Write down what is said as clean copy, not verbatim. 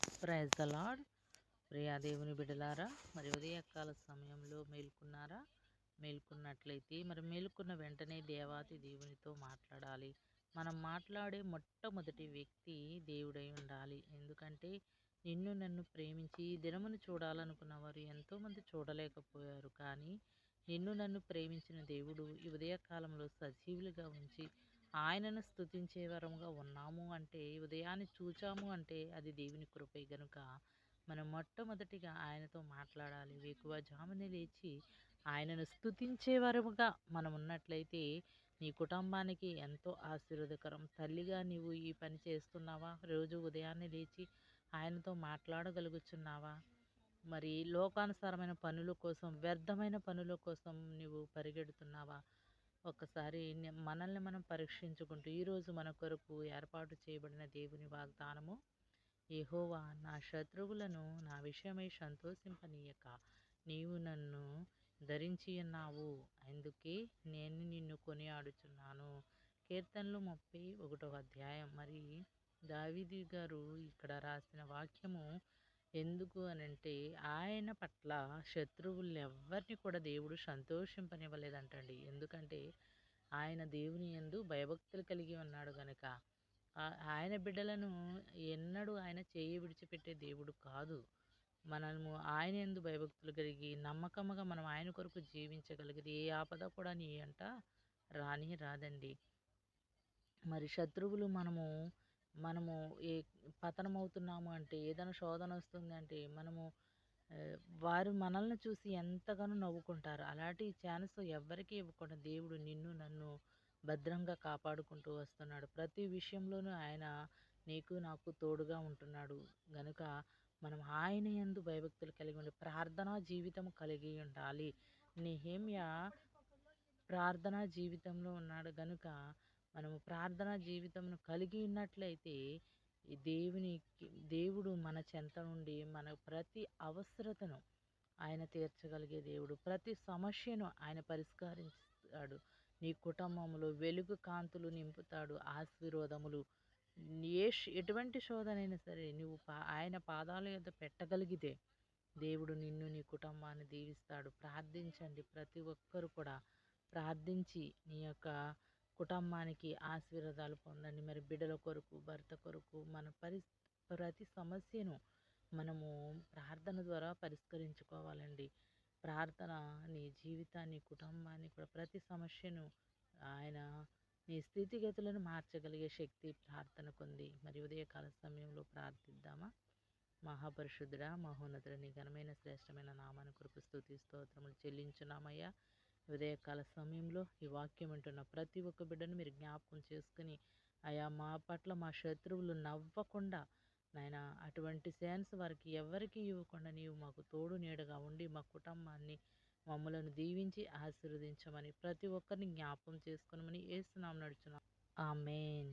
Praise the lord. Priya దేవుని బిడ్డలారా, మరి ఉదయకాల సమయంలో మేల్కున్నారా? మేల్కున్నట్లయితే మరి మేల్కున్న వెంటనే దేవాతి దేవునితో మాట్లాడాలి. మనం మాట్లాడే మొట్టమొదటి వ్యక్తి దేవుడై ఉండాలి. ఎందుకంటే నిన్ను నన్ను ప్రేమించి దినమును చూడాలనుకున్న వారు ఎంతోమంది చూడలేకపోయారు. కానీ నిన్ను నన్ను ప్రేమించిన దేవుడు ఈ ఉదయకాలంలో సజీవులుగా ఉంచి ఆయనను స్తుతించే వరముగా ఉన్నాము అంటే, ఉదయాన్ని చూచాము అంటే అది దేవుని కృపే గనుక మనం మొట్టమొదటిగా ఆయనతో మాట్లాడాలి. వేకువజామున లేచి ఆయనను స్తుతించే వరముగా మనం ఉన్నట్లయితే నీ కుటుంబానికి ఎంతో ఆశీర్వాదకరం. తల్లిగా నీవు ఈ పని చేస్తున్నావా? రోజు ఉదయాన్నే లేచి ఆయనతో మాట్లాడగలుగుచున్నావా? మరి లోకానుసారమైన పనుల కోసం, వ్యర్థమైన పనుల కోసం నువ్వు పరిగెడుతున్నావా? ఒక్కసారి మనల్ని మనం పరీక్షించుకుంటూ ఈరోజు మన కొరకు ఏర్పాటు చేయబడిన దేవుని వాగ్దానము, యెహోవా నా శత్రువులను నా విషయమై సంతోషింపనీయక నీవు నన్ను ధరించి ఉన్నావు, అందుకే నేను నిన్ను కొనియాడుచున్నాను. కీర్తనలు 31వ అధ్యాయం. మరి దావీదు గారు ఇక్కడ రాసిన వాక్యము ఎందుకు అనంటే, ఆయన పట్ల శత్రువుల్ని ఎవ్వరిని కూడా దేవుడు సంతోషింపనివ్వలేదంటండి. ఎందుకంటే ఆయన దేవుని యందు భయభక్తులు కలిగి ఉన్నాడు గనుక. ఆయన బిడ్డలను ఎన్నడూ ఆయన చేయి విడిచిపెట్టే దేవుడు కాదు. మనము ఆయన యందు భయభక్తులు కలిగి నమ్మకముగా మనం ఆయన కొరకు జీవించగలిగితే ఏ ఆపద కూడా నీ అంట రాదండి. మరి శత్రువులు మనము ఏ పతనమవుతున్నాము అంటే, ఏదైనా శోధన వస్తుంది అంటే మనము వారు మనల్ని చూసి ఎంతగానో నవ్వుకుంటారు. అలాంటి ఛాన్స్ ఎవ్వరికీ ఇవ్వకుండా దేవుడు నిన్ను నన్ను భద్రంగా కాపాడుకుంటూ వస్తున్నాడు. ప్రతి విషయంలోనూ ఆయన నీకు నాకు తోడుగా ఉంటున్నాడు గనుక మనం ఆయన యందు భయభక్తులు కలిగి ఉండి ప్రార్థనా జీవితం కలిగి ఉండాలి. నెహెమ్యా ప్రార్థనా జీవితంలో ఉన్నాడు గనుక మనము ప్రార్థనా జీవితంను కలిగి ఉన్నట్లయితే ఈ దేవుడు మన చెంత నుండి మన ప్రతి అవసరతను ఆయన తీర్చగలిగే దేవుడు. ప్రతి సమస్యను ఆయన పరిష్కరిస్తాడు. నీ కుటుంబంలో వెలుగు కాంతులు నింపుతాడు. ఆశీర్వాదములు ఎటువంటి శోధనైనా సరే నువ్వు ఆయన పాదాల యొద్ద పెట్టగలిగితే దేవుడు నిన్ను నీ కుటుంబాన్ని దీవిస్తాడు. ప్రార్థించండి. ప్రతి ఒక్కరు కూడా ప్రార్థించి నీ యొక్క కుటుంబానికి ఆశీర్వాదాలు పొందండి. మరి బిడ్డల కొరకు, భర్త కొరకు మన ప్రతి సమస్యను మనము ప్రార్థన ద్వారా పరిష్కరించుకోవాలండి. ప్రార్థన నీ జీవితాన్ని, కుటుంబాన్ని కూడా ప్రతి సమస్యను ఆయన నీ స్థితిగతులను మార్చగలిగే శక్తి ప్రార్థనకుంది. మరి ఉదయకాల సమయంలో ప్రార్థిద్దామా? మహాపరిశుద్ధుడా, మహోన్నతుడా, నీ ఘనమైన శ్రేష్టమైన నామాన్ని కొరకు స్తుతి స్తోత్రములు చెల్లించున్నామయ్యా. ఉదయకాల సమయంలో ఈ వాక్యం వింటున్న ప్రతి ఒక్క బిడ్డను మీరు జ్ఞాపకం చేసుకుని అయా మా పట్ల మా శత్రువులు నవ్వకుండా నాయనా అటువంటి ఛాన్స్ వారికి ఎవరికి ఇవ్వకుండా నీవు మాకు తోడు నీడగా ఉండి మా కుటుంబాన్ని మమ్మలను దీవించి ఆశీర్వదించమని ప్రతి ఒక్కరిని జ్ఞాపకం చేసుకునమని యేసు నామమున నడుచున్నాం. ఆమేన్.